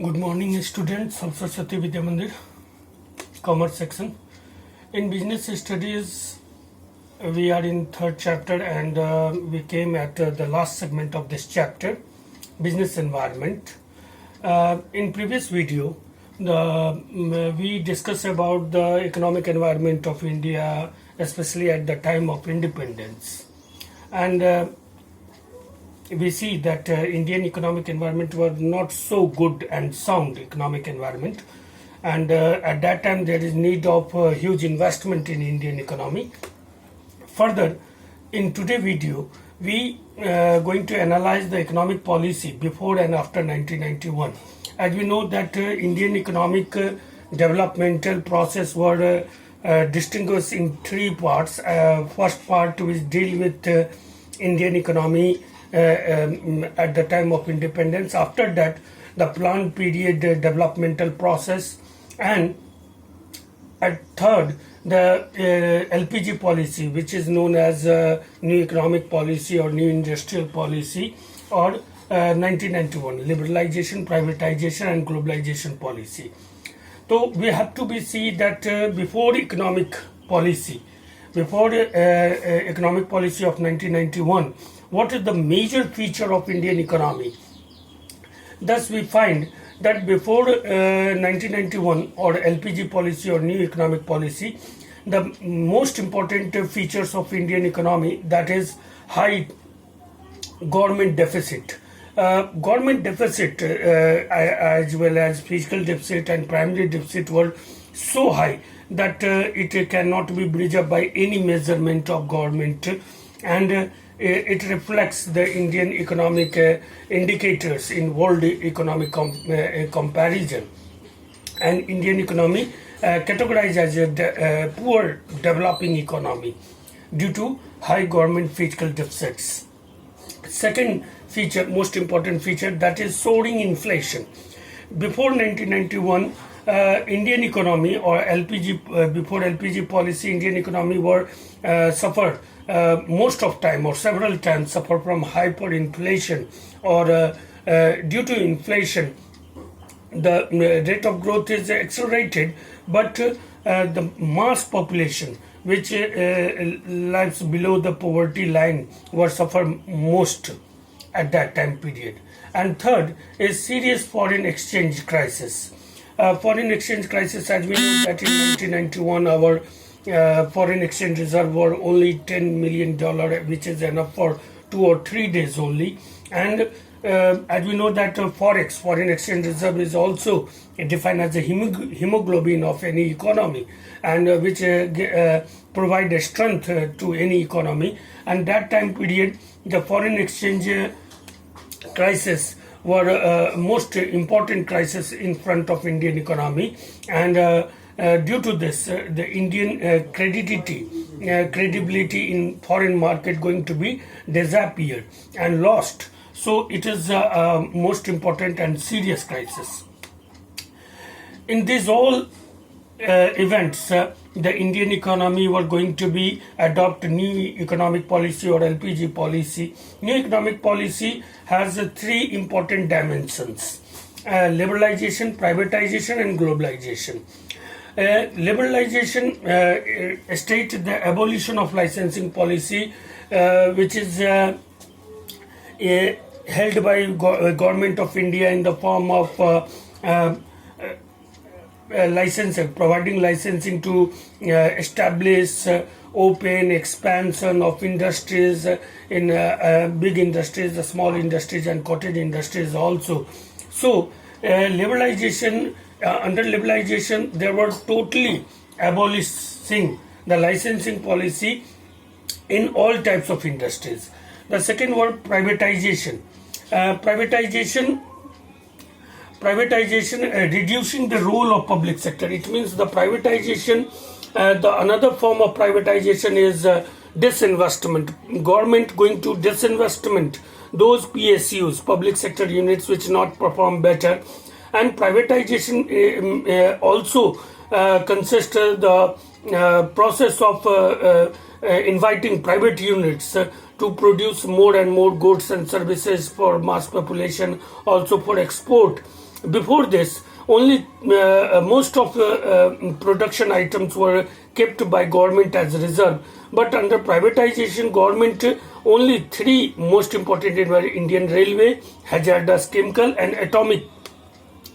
Good morning, students of Saraswati Vidya Mandir, Commerce section. In business studies, we are in third chapter and we came at the last segment of this chapter, business environment. In previous video, we discussed about the economic environment of India, especially at the time of independence. And we see that Indian economic environment was not so good and sound economic environment, and at that time there is need of huge investment in Indian economy. Further, in today's video, we going to analyze the economic policy before and after 1991. As we know that Indian economic developmental process were distinguished in three parts. First part which deal with Indian economy at the time of independence. After that, the planned period developmental process, and at third, the LPG policy, which is known as new economic policy or new industrial policy, or 1991 liberalization, privatization and globalization policy. So we have to be see that before economic policy of 1991, what is the major feature of Indian economy? Thus we find that before 1991 or LPG policy or new economic policy, the most important features of Indian economy, that is high government deficit. Government deficit as well as fiscal deficit and primary deficit were so high that it cannot be bridged up by any measurement of government, and it reflects the Indian economic indicators in world economic comparison. And Indian economy categorized as a poor developing economy due to high government fiscal deficits. Second feature, most important feature, that is soaring inflation. Before 1991, Indian economy or LPG, before LPG policy, Indian economy were suffer most of time or several times suffer from hyperinflation, or due to inflation the rate of growth is accelerated, but the mass population which lives below the poverty line were suffer most at that time period. And third is serious foreign exchange crisis. Foreign exchange crisis, as we know that in 1991 our foreign exchange reserve were only $10 million, which is enough for 2 or 3 days only. And as we know that forex, foreign exchange reserve, is also defined as the hemoglobin of any economy, and which provide a strength to any economy. And that time period, the foreign exchange crisis were most important crisis in front of Indian economy, and due to this the Indian credibility in foreign market going to be disappeared and lost. So it is most important and serious crisis. In these all events, the Indian economy were going to be adopt new economic policy or LPG policy. New economic policy has three important dimensions: liberalization, privatization and globalization. Liberalization state the abolition of licensing policy, which is held by government of India in the form of providing licensing to establish open expansion of industries in big industries, the small industries and cottage industries also. So liberalization, under liberalization there were totally abolishing the licensing policy in all types of industries. The second word, privatization. Privatization reducing the role of public sector. It means the privatization, the another form of privatization is disinvestment. Government going to disinvestment those PSUs, public sector units, which not perform better. And privatization also consists the process of inviting private units to produce more and more goods and services for mass population, also for export. Before this, only most of production items were kept by government as reserve. But under privatization, government only three most important were Indian Railway, hazardous chemical, and atomic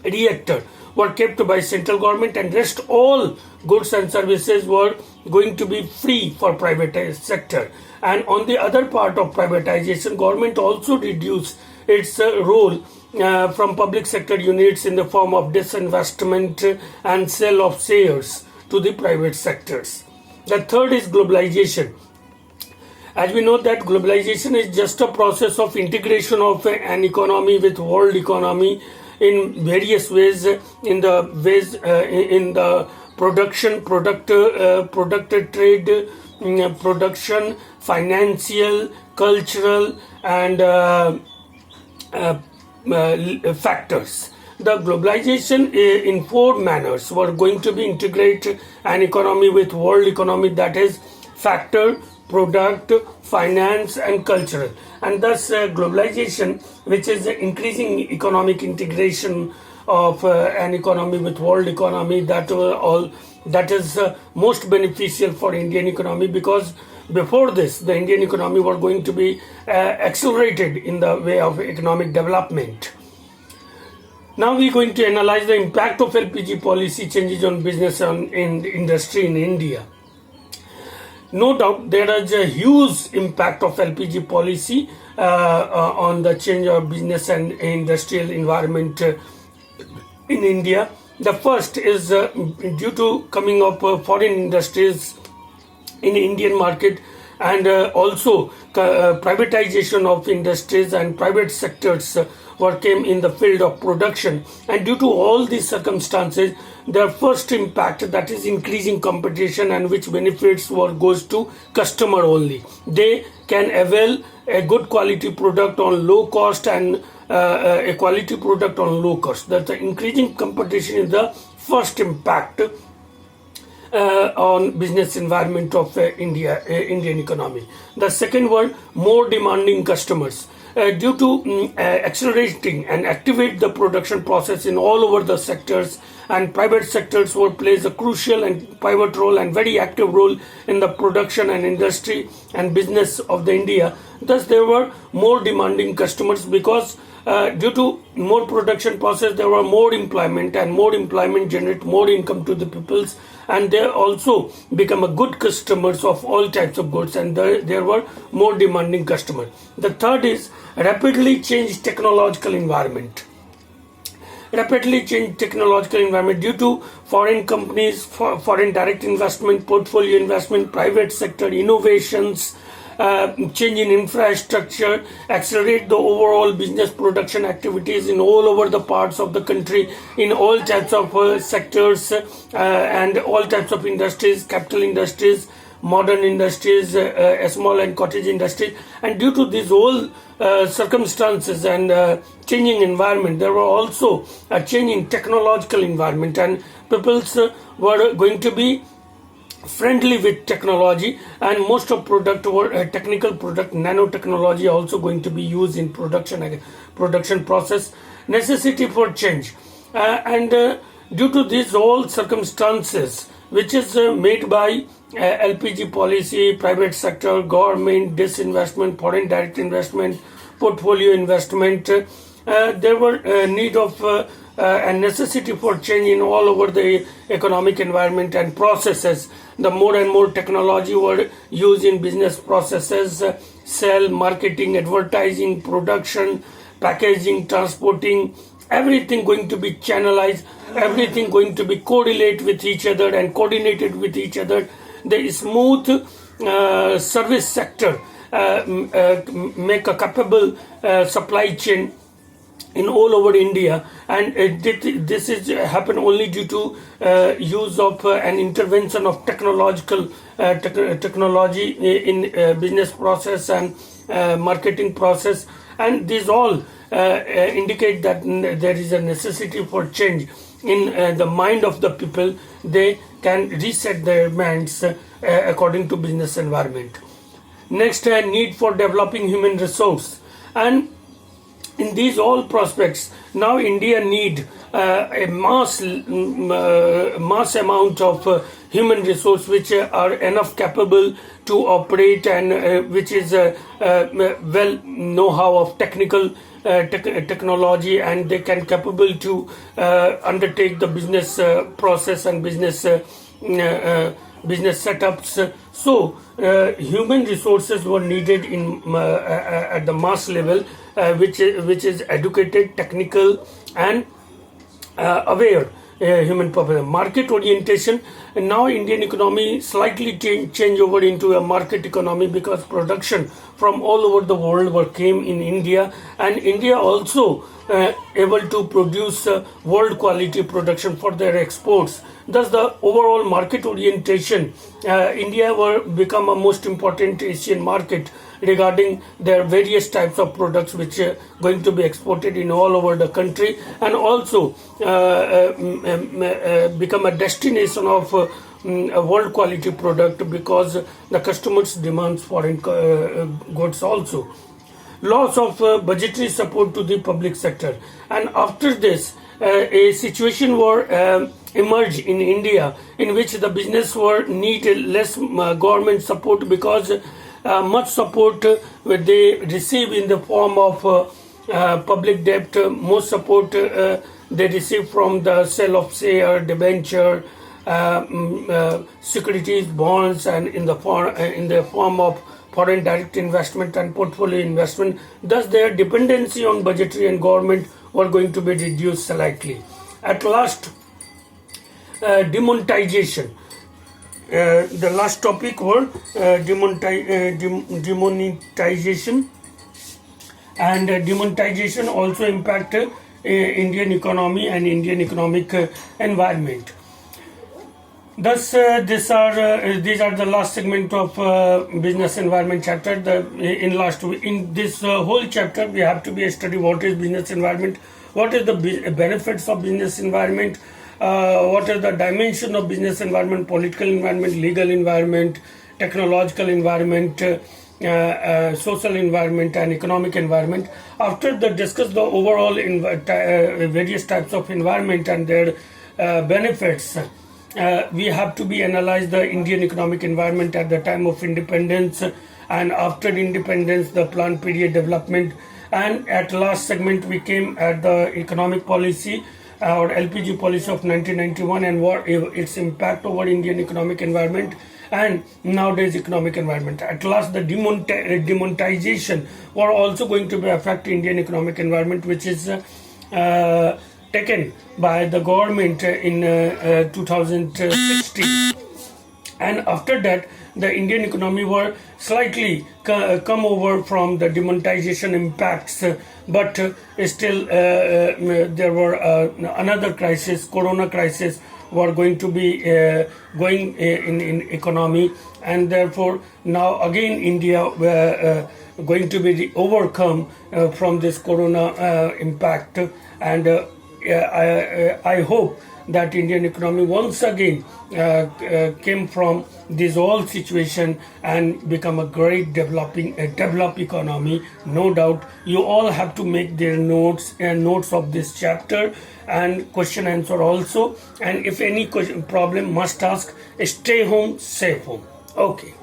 reactor were kept by central government, and rest all goods and services were going to be free for private sector. And on the other part of privatization, government also reduced its role from public sector units in the form of disinvestment and sale of shares to the private sectors. The third is globalization. As we know that globalization is just a process of integration of an economy with world economy in various ways, in the production, product trade, production, financial, cultural, and factors. The globalization in four manners were going to be integrate an economy with world economy, that is factor, product, finance, and cultural. And thus globalization, which is increasing economic integration of an economy with world economy, that is most beneficial for Indian economy, because before this the Indian economy were going to be accelerated in the way of economic development. Now we are going to analyze the impact of LPG policy changes on business and in industry in India. No doubt there is a huge impact of LPG policy on the change of business and industrial environment in India. The first is due to coming of foreign industries in Indian market, and also privatization of industries and private sectors came in the field of production. And due to all these circumstances, the first impact, that is increasing competition, and which benefits goes to customer only. They can avail a good quality product on low cost, and a quality product on low cost. That the increasing competition is the first impact on business environment of Indian economy. The second one, more demanding customers. Due to accelerating and activate the production process in all over the sectors, and private sectors plays a crucial and pivot role and very active role in the production and industry and business of the India. Thus there were more demanding customers, because due to more production process there were more employment, and more employment generate more income to the peoples, and they also become a good customers of all types of goods, and there were more demanding customers. The third is rapidly changed technological environment. Rapidly changed technological environment due to foreign companies, foreign direct investment, portfolio investment, private sector innovations, change in infrastructure, accelerate the overall business production activities in all over the parts of the country, in all types of sectors and all types of industries, capital industries, modern industries, small and cottage industries. And due to these whole circumstances and changing environment, there were also a change in technological environment, and peoples were going to be friendly with technology, and most of product were technical product, nanotechnology also going to be used in production process. Necessity for change, and due to these all circumstances which is made by LPG policy, private sector, government, disinvestment, foreign direct investment, portfolio investment, there were need of and necessity for change in all over the economic environment and processes. The more and more technology were used in business processes, sell, marketing, advertising, production, packaging, transporting, everything going to be channelized, everything going to be correlate with each other and coordinated with each other. The smooth service sector make a capable supply chain in all over India, and this is happen only due to use of an intervention of technology in business process and marketing process, and these all indicate that there is a necessity for change in the mind of the people. They can reset their minds according to business environment. Next, need for developing human resource, and in these all prospects, now India need a mass amount of human resource which are enough capable to operate, and which is well know-how of technical technology, and they can capable to undertake the business process and business setups. So human resources were needed in at the mass level, which is educated, technical, and aware human population. Market orientation. Now Indian economy slightly change over into a market economy, because production from all over the world were came in India, and India also able to produce world quality production for their exports. Thus the overall market orientation, India were become a most important Asian market regarding their various types of products which are going to be exported in all over the country, and also become a destination of a world quality product, because the customers demands foreign goods also. Loss of budgetary support to the public sector, and after this a situation were emerged in India in which the business were needed less government support, because much support they receive in the form of public debt. Most support they receive from the sale of share, debenture, securities, bonds, and in the form of foreign direct investment and portfolio investment. Thus their dependency on budgetary and government were going to be reduced slightly. At last, demonetization. The last topic were demonetization, and demonetization also impacted Indian economy and Indian economic environment. Thus, these are the last segment of business environment chapter. In this whole chapter, we have to be study what is business environment, what is the benefits of business environment, what are the dimension of business environment: political environment, legal environment, technological environment, social environment, and economic environment. After the discuss the overall various types of environment and their benefits, we have to be analyze the Indian economic environment at the time of independence, and after independence the planned period development, and at last segment we came at the economic policy or LPG policy of 1991 and what its impact over Indian economic environment and nowadays economic environment. At last the demonetization were also going to be affect Indian economic environment, which is taken by the government in 2016, and after that the Indian economy were slightly come over from the demonetization impacts, but still there were another crisis, corona crisis, were going to be going in economy, and therefore now again India going to be overcome from this corona impact, and I hope that Indian economy once again came from this whole situation and become a great developed economy. No doubt you all have to make their notes of this chapter and question answer also, and if any problem must ask, stay home, safe home. Okay.